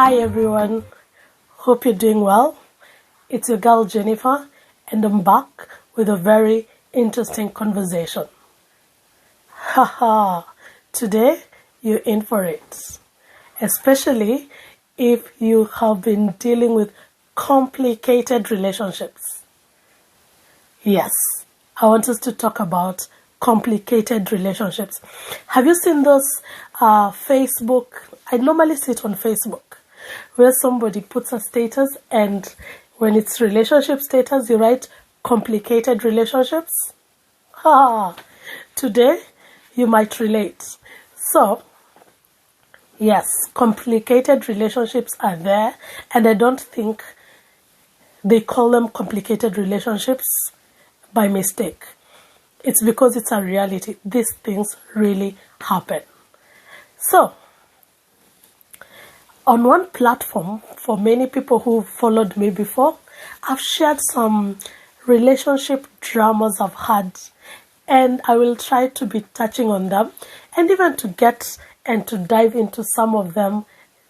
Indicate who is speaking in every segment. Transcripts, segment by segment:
Speaker 1: Hi everyone, hope you're doing well. It's your girl Jennifer and I'm back with a very interesting conversation. Haha, today you're in for it. Especially if you have been dealing with complicated relationships. Yes, I want us to talk about complicated relationships. Have you seen those Facebook? I normally see it on Facebook where somebody puts a status and when it's relationship status, you write complicated relationships. Today you might relate. So, yes, complicated relationships are there, and I don't think they call them complicated relationships by mistake. It's because it's a reality. These things really happen. So, on one platform, for many people who followed me before, I've shared some relationship dramas I've had, and I will try to be touching on them and even to get and to dive into some of them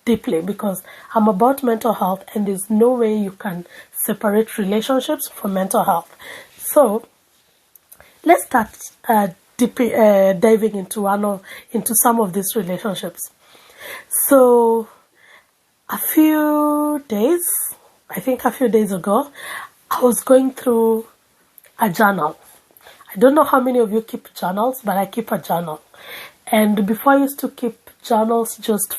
Speaker 1: deeply, because I'm about mental health and there's no way you can separate relationships from mental health. So let's start diving into some of these relationships. So a few days ago, I was going through a journal. I don't know how many of you keep journals, but I keep a journal. And before I used to keep journals just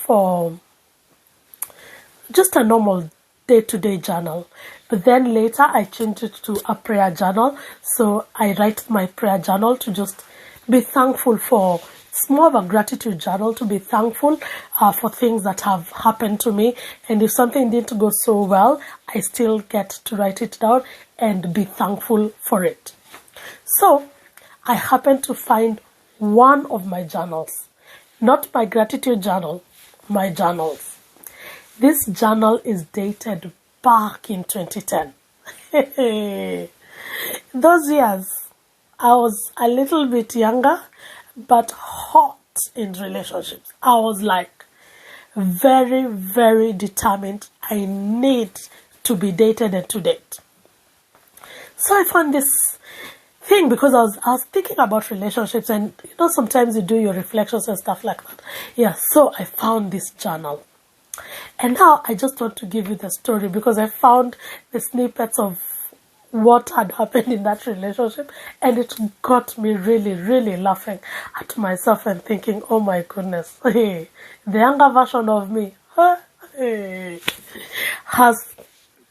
Speaker 1: a normal day-to-day journal. But then later I changed it to a prayer journal. So I write my prayer journal to just be thankful for. It's more of a gratitude journal to be thankful for things that have happened to me. And if something didn't go so well, I still get to write it down and be thankful for it. So I happened to find one of my journals, not my gratitude journal, my journals. This journal is dated back in 2010. Those years, I was a little bit younger, but hot in relationships. I was like very, very determined. I need to be dated and to date. So I found this thing because I was thinking about relationships, and sometimes you do your reflections and stuff like that. Yeah, so I found this journal. And now I just want to give you the story because I found the snippets of what had happened in that relationship, and it got me really, really laughing at myself and thinking, oh my goodness, the younger version of me has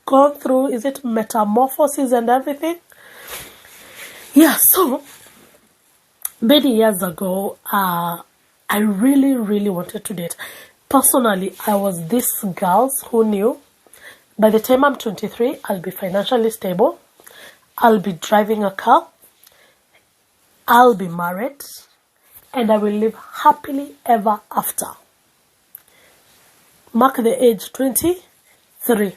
Speaker 1: gone through, is it metamorphosis and everything? Yeah, so many years ago, I really, really wanted to date. Personally, I was this girl who knew by the time I'm 23, I'll be financially stable, I'll be driving a car, I'll be married, and I will live happily ever after. Mark the age 23.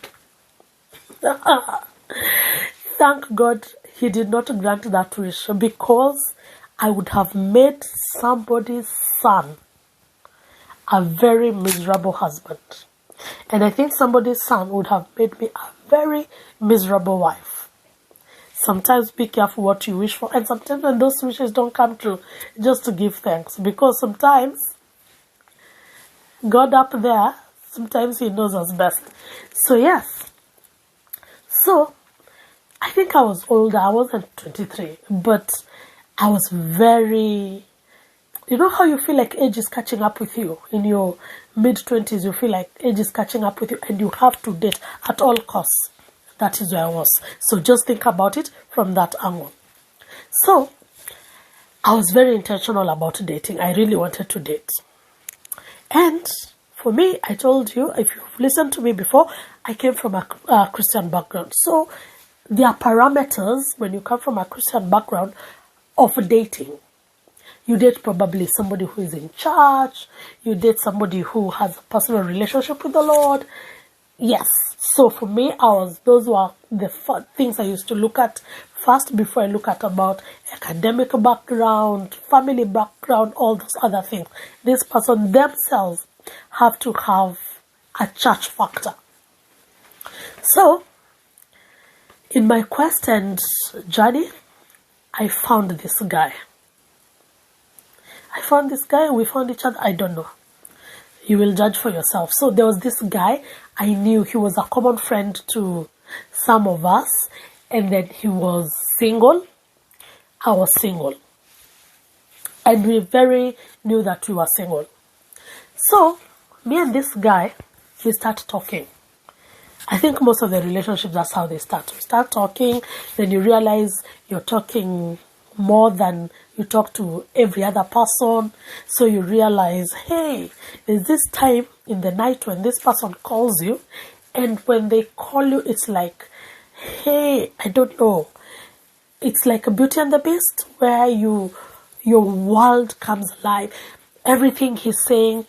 Speaker 1: Thank God he did not grant that wish, because I would have made somebody's son a very miserable husband. And I think somebody's son would have made me a very miserable wife. Sometimes be careful what you wish for. And sometimes when those wishes don't come true, just to give thanks. Because sometimes God up there, sometimes he knows us best. So yes. So I think I was older. I wasn't 23. But I was very... You know how you feel like age is catching up with you? In your mid-20s, you feel like age is catching up with you and you have to date at all costs. That is where I was. So just think about it from that angle. So, I was very intentional about dating. I really wanted to date. And for me, I told you, if you've listened to me before, I came from a Christian background. So, there are parameters when you come from a Christian background of dating. You date probably somebody who is in church. You date somebody who has a personal relationship with the Lord. Yes. So for me, those were the things I used to look at first before I look at about academic background, family background, all those other things. This person themselves have to have a church factor. So, in my quest and journey, I found this guy. We found each other, I don't know. You will judge for yourself. So there was this guy, I knew he was a common friend to some of us, and then he was single, I was single. And we very knew that we were single. So, me and this guy, we start talking. I think most of the relationships, that's how they start. We start talking, then you realize you're talking more than you talk to every other person. So you realize, hey, there's this time in the night when this person calls you, and when they call you, it's like, hey, I don't know. It's like a Beauty and the Beast, where your world comes alive. Everything he's saying,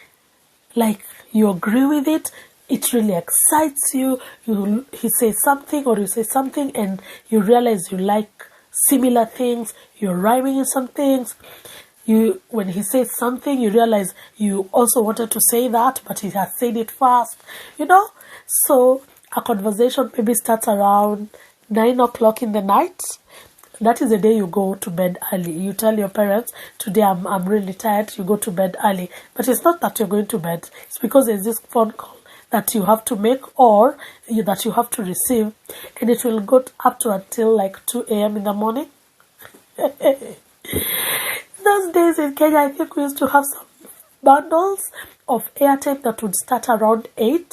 Speaker 1: like, you agree with it. It really excites you. He says something or you say something, and you realize you like similar things. You're rhyming in some things. When he says something, you realize you also wanted to say that, but he has said it fast. So a conversation maybe starts around 9 o'clock in the night. That is the day you go to bed early. You tell your parents, today I'm really tired, you go to bed early. But it's not that you're going to bed. It's because there's this phone call that you have to make or that you have to receive. And it will go up to until like 2 a.m. in the morning. Those days in Kenya, I think we used to have some bundles of airtime that would start around 8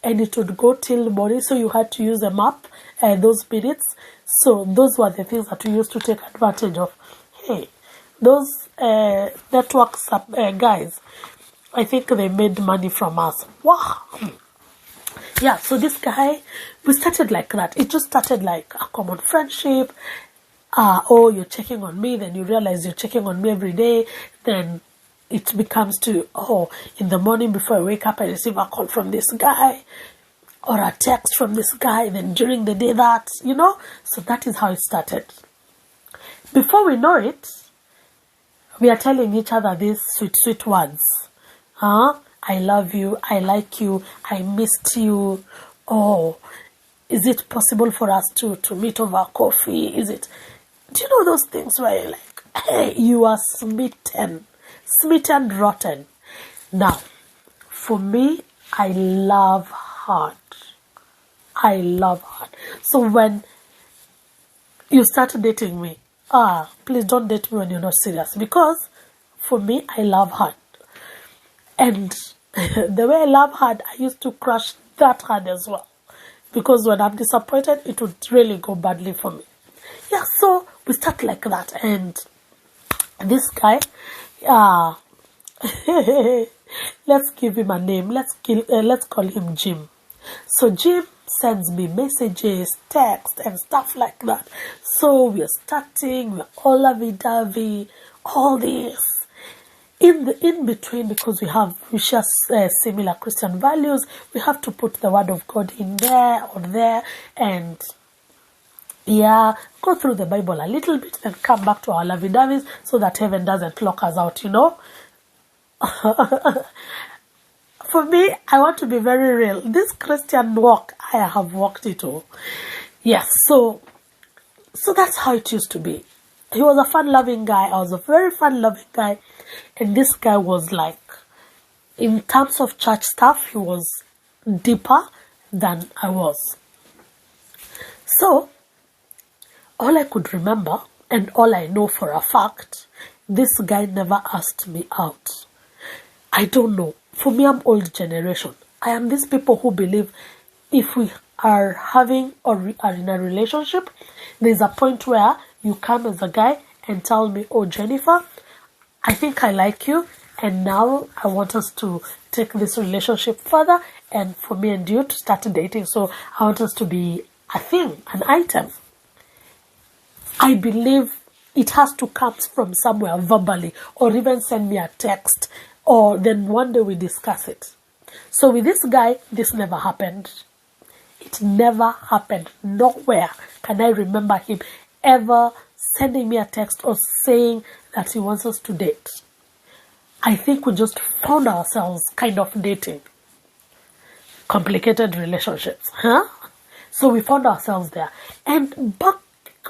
Speaker 1: and it would go till morning. So you had to use a map those minutes. So those were the things that we used to take advantage of. Hey, those networks guys, I think they made money from us. Wow. Yeah, so this guy, we started like that. It just started like a common friendship. Oh, you're checking on me, then you realize you're checking on me every day. Then it becomes to, oh, in the morning before I wake up, I receive a call from this guy or a text from this guy. Then during the day that, so that is how it started. Before we know it, we are telling each other these sweet, sweet words. I love you, I like you, I missed you. Oh, is it possible for us to meet over coffee? Do you know those things where you're like, hey, you are smitten rotten. Now, for me, I love hard. So when you start dating me, please don't date me when you're not serious, because for me, I love hard. And the way I love hard, I used to crush that hard as well. Because when I'm disappointed, it would really go badly for me. Yeah, so we start like that. And this guy, let's give him a name. Let's call him Jim. So Jim sends me messages, text, and stuff like that. So we're starting, we're all lovey-dovey, all this. In between, because we share similar Christian values, we have to put the word of God in there or there, and go through the Bible a little bit and come back to our lovey-doveys so that heaven doesn't lock us out, For me, I want to be very real. This Christian walk, I have walked it all. Yes, so that's how it used to be. He was a fun-loving guy. I was a very fun-loving guy. And this guy was like, in terms of church stuff, he was deeper than I was. So, all I could remember, and all I know for a fact, this guy never asked me out. I don't know. For me, I'm old generation. I am these people who believe if we are having or we are in a relationship, there's a point where you come as a guy and tell me, oh, Jennifer, I think I like you, and now I want us to take this relationship further, and for me and you to start dating. So I want us to be a thing, an item. I believe it has to come from somewhere verbally, or even send me a text, or then one day we discuss it. So with this guy, this never happened. It never happened. Nowhere can I remember him ever sending me a text or saying that he wants us to date. I think we just found ourselves kind of dating. complicated relationships, huh? So we found ourselves there. And back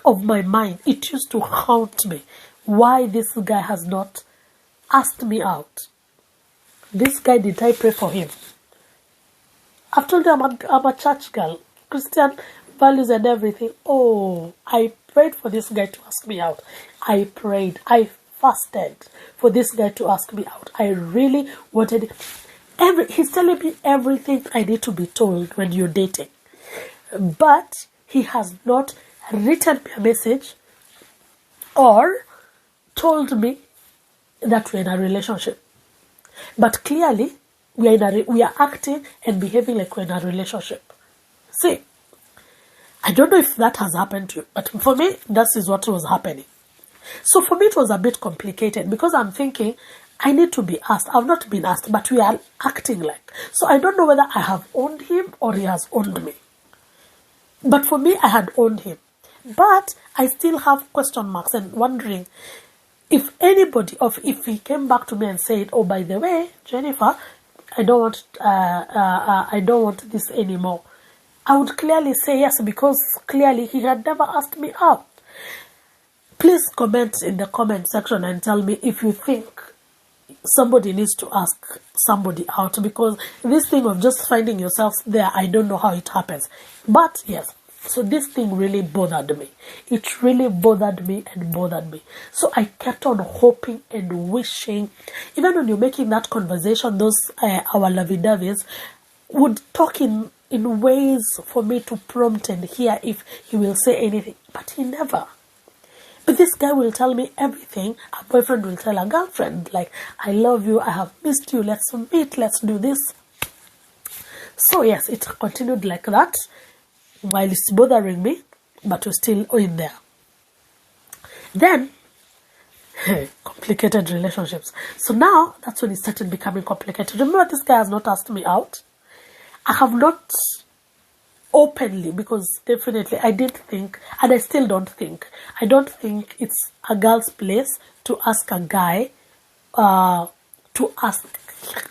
Speaker 1: of my mind, it used to haunt me why this guy has not asked me out. This guy, did I pray for him? I've told you I'm a church girl, Christian values and everything. Oh, I prayed for this guy to ask me out. I prayed. I fasted for this guy to ask me out. I really wanted he's telling me everything I need to be told when you're dating. But he has not written me a message or told me that we're in a relationship. But clearly, we are acting and behaving like we're in a relationship. See, I don't know if that has happened to you, but for me, that is what was happening. So for me, it was a bit complicated because I'm thinking, I need to be asked. I've not been asked, but we are acting like. So I don't know whether I have owned him or he has owned me. But for me, I had owned him. But I still have question marks and wondering if anybody, or if he came back to me and said, oh, by the way, Jennifer, I don't want this anymore. I would clearly say yes, because clearly he had never asked me out. Please comment in the comment section and tell me if you think somebody needs to ask somebody out, because this thing of just finding yourself there, I don't know how it happens. But yes, so this thing really bothered me. It really bothered me and bothered me. So I kept on hoping and wishing, even when you're making that conversation, those our lovey-doveys would talk in ways for me to prompt and hear if he will say anything. But he never. But this guy will tell me everything. A boyfriend will tell a girlfriend, like, I love you, I have missed you, let's meet, let's do this. So yes, it continued like that while it's bothering me, but we're still in there. Then, complicated relationships. So now, that's when it started becoming complicated. Remember, this guy has not asked me out. I have not openly, because definitely I didn't think, and I still don't think, I don't think it's a girl's place to ask a guy to ask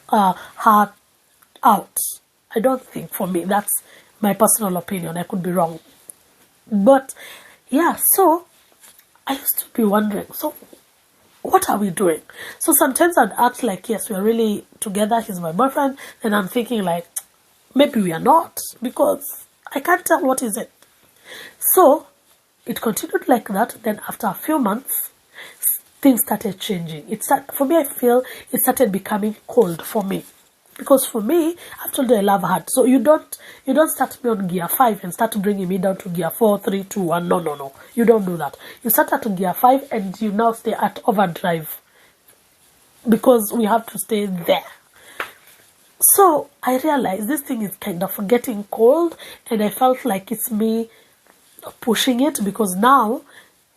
Speaker 1: her out. I don't think, for me, that's my personal opinion. I could be wrong. But yeah, so I used to be wondering, so what are we doing? So sometimes I'd act like, yes, we're really together, he's my boyfriend, and I'm thinking like, maybe we are not, because I can't tell what is it. So it continued like that. Then after a few months, things started changing. For me, I feel it started becoming cold for me. Because for me, I've told you I love hard. So you don't start me on gear 5 and start bringing me down to gear 4, 3, 2, 1. No. You don't do that. You start at gear 5 and you now stay at overdrive. Because we have to stay there. So I realized this thing is kind of getting cold, and I felt like it's me pushing it, because now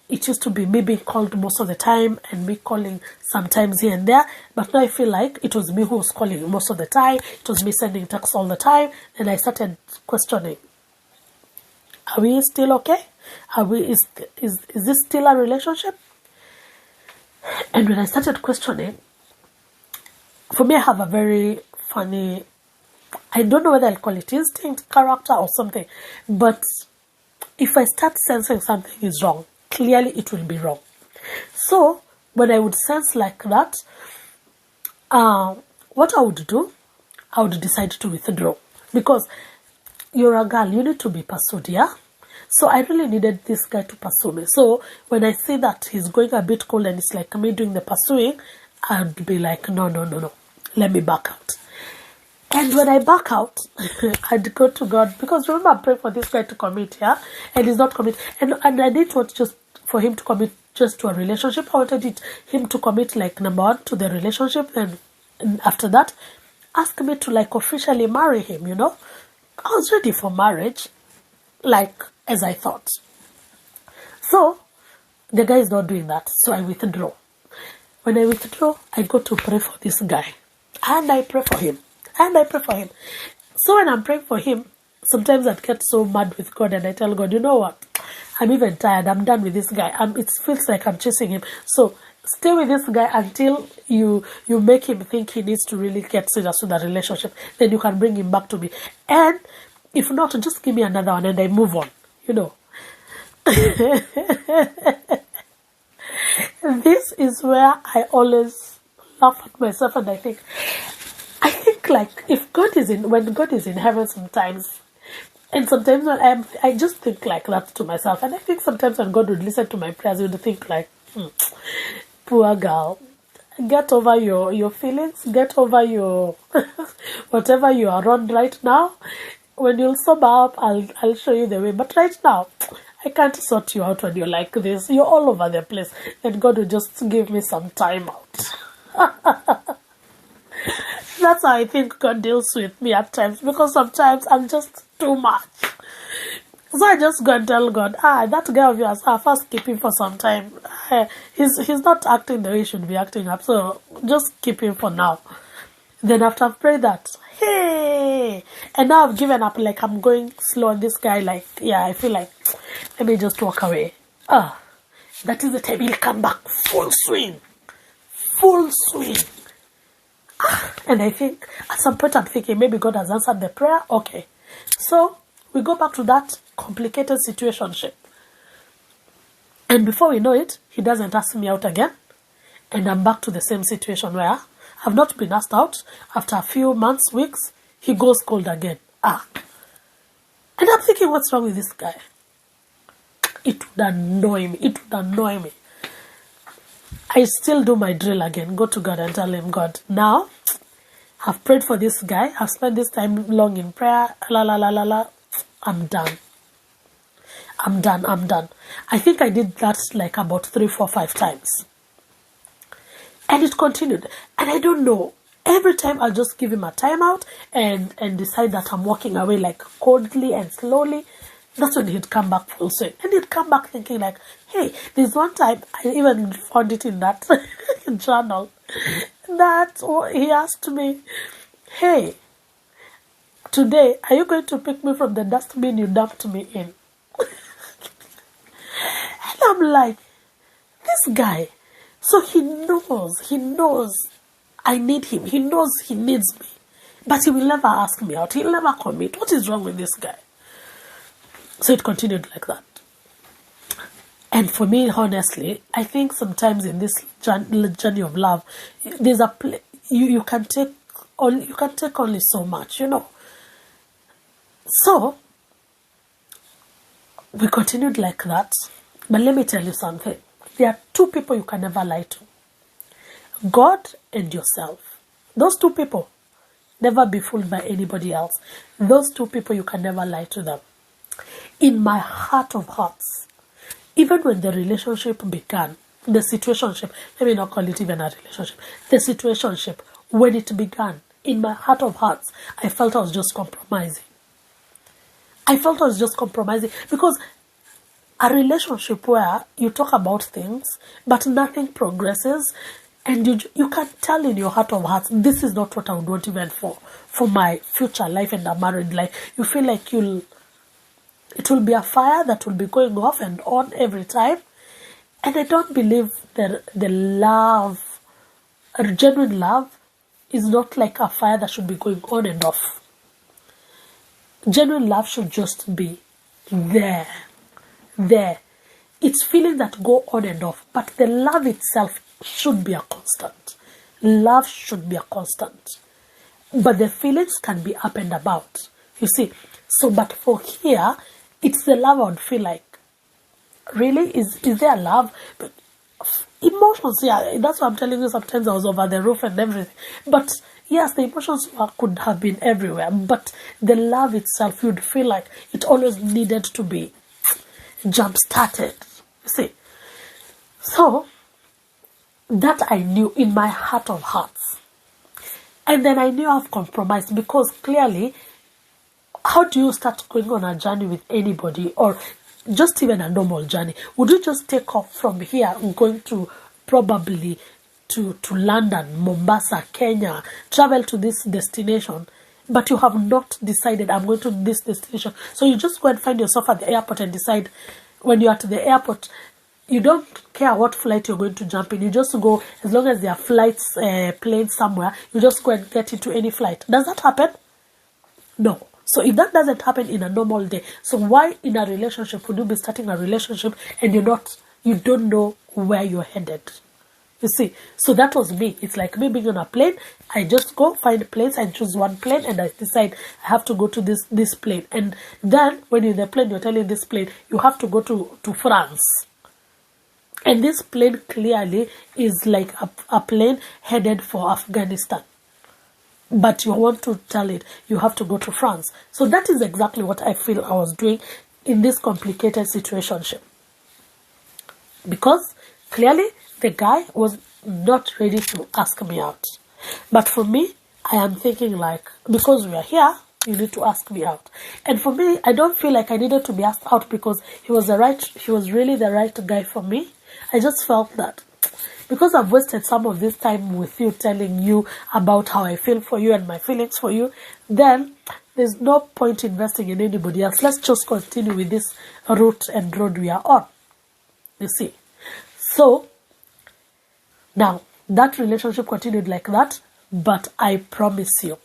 Speaker 1: it used to be me being called most of the time and me calling sometimes here and there, but now I feel like it was me who was calling most of the time. It was me sending texts all the time, and I started questioning, are we still okay? Is this still a relationship? And when I started questioning, for me, I have a very funny, I don't know whether I'll call it instinct, character, or something, but if I start sensing something is wrong, clearly it will be wrong. So when I would sense like that, what I would do, I would decide to withdraw, because you're a girl, you need to be pursued, yeah? So I really needed this guy to pursue me. So when I see that he's going a bit cold and it's like me doing the pursuing, I'd be like, no, let me back out. And when I back out, I'd go to God, because remember, I prayed for this guy to commit, yeah? And he's not commit. And I didn't want just for him to commit just to a relationship. I wanted him to commit, like, number 1, to the relationship, and after that, ask me to, like, officially marry him, you know? I was ready for marriage, like, as I thought. So, the guy is not doing that, so I withdraw. When I withdraw, I go to pray for this guy. And I pray for him. So when I'm praying for him, sometimes I'd get so mad with God, and I tell God, you know what? I'm even tired. I'm done with this guy. It feels like I'm chasing him. So Stay with this guy until you make him think he needs to really get serious with the relationship. Then you can bring him back to me. And if not, just give me another one and I move on. You know. This is where I always laugh at myself, and I think like if God is when God is in heaven sometimes, and sometimes when I just think like that to myself, and I think sometimes when God would listen to my prayers, he would think like, poor girl, get over your feelings, get over your whatever you are on right now. When you'll sober up, I'll show you the way. But right now, I can't sort you out when you're like this. You're all over the place. And God will just give me some time out. That's how I think God deals with me at times. Because sometimes I'm just too much. So I just go and tell God, that guy of yours, first keep him for some time. He's not acting the way he should be acting up. So just keep him for now. Then after I've prayed that, hey, and now I've given up, like I'm going slow on this guy, like, yeah, I feel like, let me just walk away. That is the time he'll come back, full swing. And I think, at some point I'm thinking, maybe God has answered the prayer, okay. So, we go back to that complicated situationship. And before we know it, he doesn't ask me out again. And I'm back to the same situation where I've not been asked out. After a few months, weeks, he goes cold again. And I'm thinking, what's wrong with this guy? It would annoy me. I still do my drill again. Go to God and tell him, God, now, I've prayed for this guy. I've spent this time long in prayer. I'm done. I think I did that like about 3, 4, 5 times. And it continued. And I don't know. Every time I'll just give him a timeout and decide that I'm walking away like coldly and slowly. That's when he'd come back full swing. And he'd come back thinking like, hey, there's one time, I even found it in that journal, that he asked me, hey, today, are you going to pick me from the dustbin you dumped me in? And I'm like, this guy, so he knows I need him. He knows he needs me. But he will never ask me out. He'll never commit. What is wrong with this guy? So it continued like that. And for me, honestly, I think sometimes in this journey of love, there's a you can take only so much, you know. So we continued like that. But let me tell you something. There are 2 people you can never lie to. God and yourself. Those 2 people. Never be fooled by anybody else. Those 2 people, you can never lie to them. In my heart of hearts, even when the relationship began, the situationship, let me not call it even a relationship, the situationship, when it began, in my heart of hearts, I felt I was just compromising. Because a relationship where you talk about things, but nothing progresses, and you can tell in your heart of hearts, this is not what I would want even for my future life and a married life. You feel like it will be a fire that will be going off and on every time. And I don't believe that the love, a genuine love, is not like a fire that should be going on and off. Genuine love should just be there. It's feelings that go on and off, but the love itself should be a constant. Love should be a constant. But the feelings can be up and about. You see? So, but for here, it's the love I would feel like, really? Is there love? But emotions, yeah, that's what I'm telling you. Sometimes I was over the roof and everything. But yes, the emotions could have been everywhere. But the love itself, you'd feel like it always needed to be jump-started. You see? So, that I knew in my heart of hearts. And then I knew I've compromised, because clearly, how do you start going on a journey with anybody, or just even a normal journey? Would you just take off from here and going to probably to London, Mombasa, Kenya, travel to this destination, but you have not decided, I'm going to this destination? So you just go and find yourself at the airport and decide, when you're at the airport, you don't care what flight you're going to jump in. You just go, as long as there are flights, planes somewhere, you just go and get into any flight. Does that happen? No. So if that doesn't happen in a normal day, so why in a relationship would you be starting a relationship and you don't know where you're headed? You see, so that was me. It's like me being on a plane. I just go find a place and choose one plane, and I decide I have to go to this plane. And then when you're in the plane, you're telling this plane you have to go to France. And this plane clearly is like a plane headed for Afghanistan. But you want to tell it you have to go to France. So that is exactly what I feel I was doing in this complicated situationship. Because clearly the guy was not ready to ask me out. But for me, I am thinking like, because we are here, you need to ask me out. And for me, I don't feel like I needed to be asked out because he was really the right guy for me. I just felt that because I've wasted some of this time with you, telling you about how I feel for you and my feelings for you, then there's no point investing in anybody else. Let's just continue with this route and road we are on. You see. So, now, that relationship continued like that, but I promise you,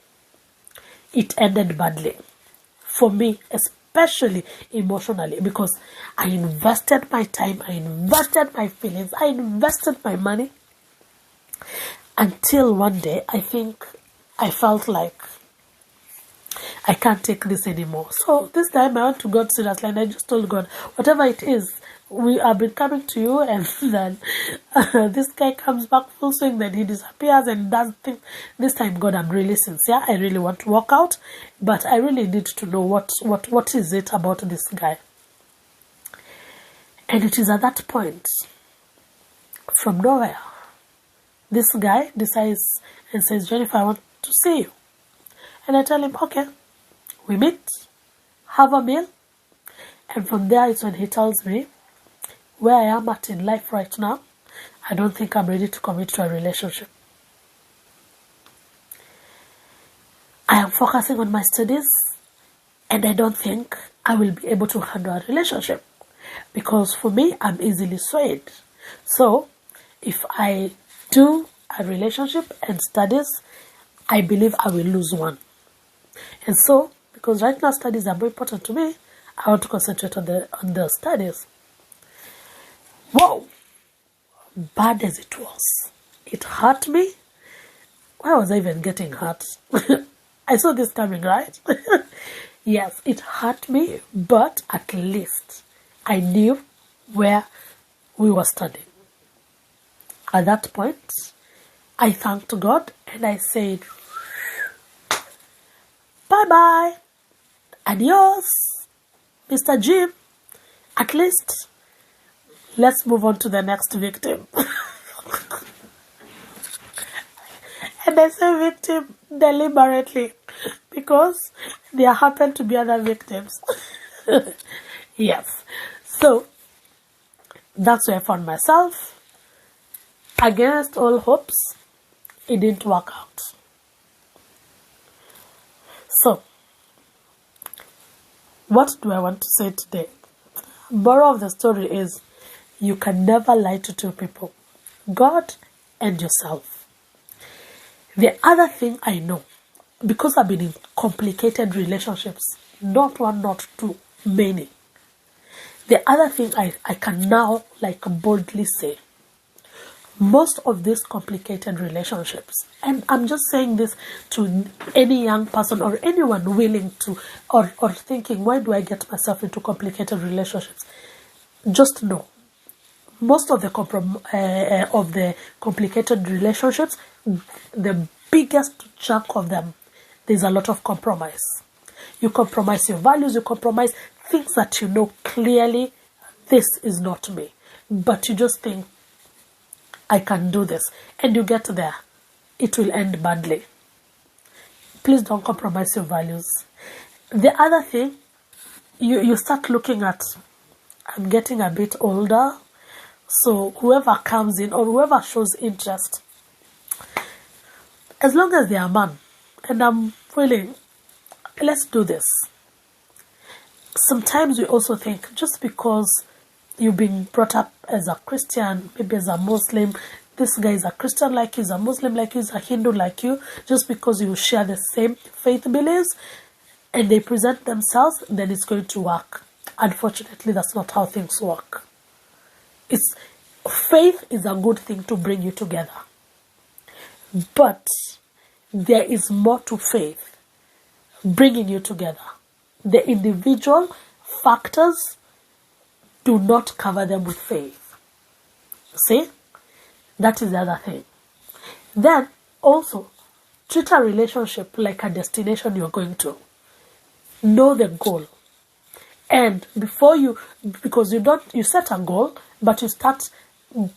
Speaker 1: it ended badly. For me, especially emotionally, because I invested my time, I invested my feelings, I invested my money, until one day, I think I felt like I can't take this anymore. So this time I went to God seriously, and I just told God, whatever it is, we have been coming to you, and then this guy comes back full swing, then he disappears and does things. This time, God, I'm really sincere. I really want to walk out, but I really need to know what is it about this guy. And it is at that point, from nowhere, this guy decides and says, Jennifer, I want to see you. And I tell him, okay, we meet, have a meal, and from there it's when he tells me, where I am at in life right now, I don't think I'm ready to commit to a relationship. I am focusing on my studies, and I don't think I will be able to handle a relationship. Because for me, I'm easily swayed. So, if I do a relationship and studies, I believe I will lose one. And so, because right now studies are more important to me, I want to concentrate on the studies. Whoa! Bad as it was, it hurt me. Why was I even getting hurt? I saw this coming, right? Yes, it hurt me, but at least I knew where we were studying. At that point, I thanked God and I said, bye-bye, adios, Mr. Jim. At least, let's move on to the next victim. And I say victim deliberately because there happen to be other victims. Yes. So, that's where I found myself. Against all hopes, it didn't work out. So, what do I want to say today? Moral of the story is, you can never lie to two people, God and yourself. The other thing I know, because I've been in complicated relationships, not one, not two, many. The other thing I can now boldly say, most of these complicated relationships, and I'm just saying this to any young person or anyone willing to, or thinking, why do I get myself into complicated relationships? Just know, most of the complicated relationships, the biggest chunk of them, there's a lot of compromise. You compromise your values, you compromise things that you know clearly, this is not me. But you just think, I can do this. And you get there, it will end badly. Please don't compromise your values. The other thing, you start looking at, I'm getting a bit older, so whoever comes in or whoever shows interest, as long as they are a man, and I'm willing, let's do this. Sometimes we also think, just because you've been brought up as a Christian, maybe as a Muslim. This guy is a Christian like you, is a Muslim like you, is a Hindu like you, just because you share the same faith beliefs and they present themselves, then it's going to work. Unfortunately, that's not how things work. Faith is a good thing to bring you together. But there is more to faith bringing you together. The individual factors do not cover them with faith. See? That is the other thing. Then also, treat a relationship like a destination you're going to. Know the goal. And before because you set a goal, but you start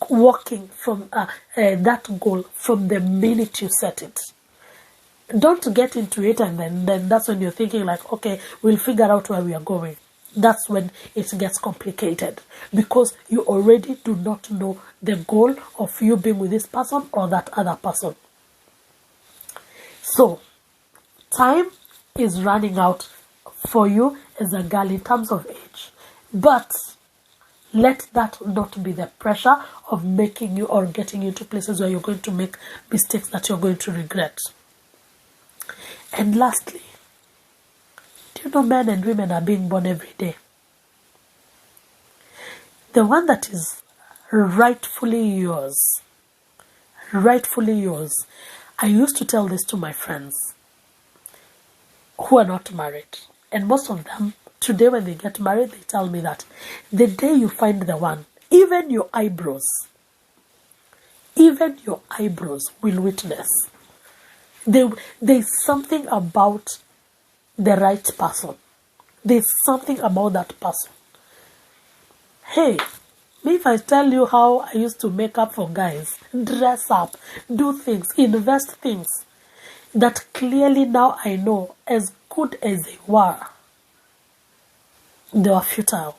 Speaker 1: walking from that goal from the minute you set it. Don't get into it and then that's when you're thinking like, okay, we'll figure out where we are going. That's when it gets complicated, because you already do not know the goal of you being with this person or that other person. So, time is running out for you as a girl in terms of age. But let that not be the pressure of making you or getting you to places where you're going to make mistakes that you're going to regret. And lastly, do you know men and women are being born every day? The one that is rightfully yours. Rightfully yours. I used to tell this to my friends who are not married. And most of them, today when they get married, they tell me that the day you find the one, even your eyebrows will witness. There's something about the right person. There's something about that person. Hey, me if I tell you how I used to make up for guys, dress up, do things, invest things, that clearly now I know, as good as they were futile.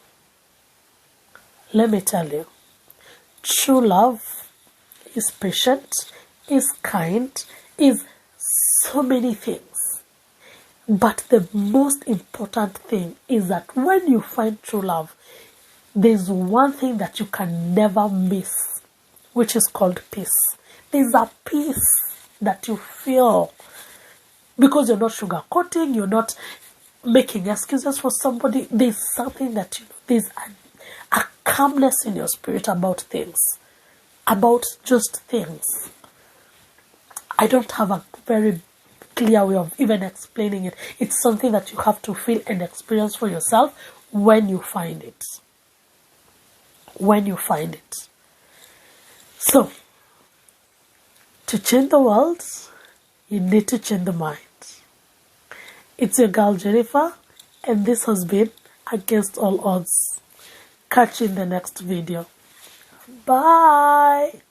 Speaker 1: Let me tell you, true love is patient, is kind, is so many things. But the most important thing is that when you find true love, there's one thing that you can never miss, which is called peace. There's a peace that you feel because you're not sugarcoating, you're not making excuses for somebody. There's something that there's a calmness in your spirit about things, about just things. I don't have a very clear way of even explaining it. It's something that you have to feel and experience for yourself when you find it. When you find it. So, to change the world, you need to change the mind. It's your girl Jennifer, and this has been Against All Odds. Catch you in the next video. Bye.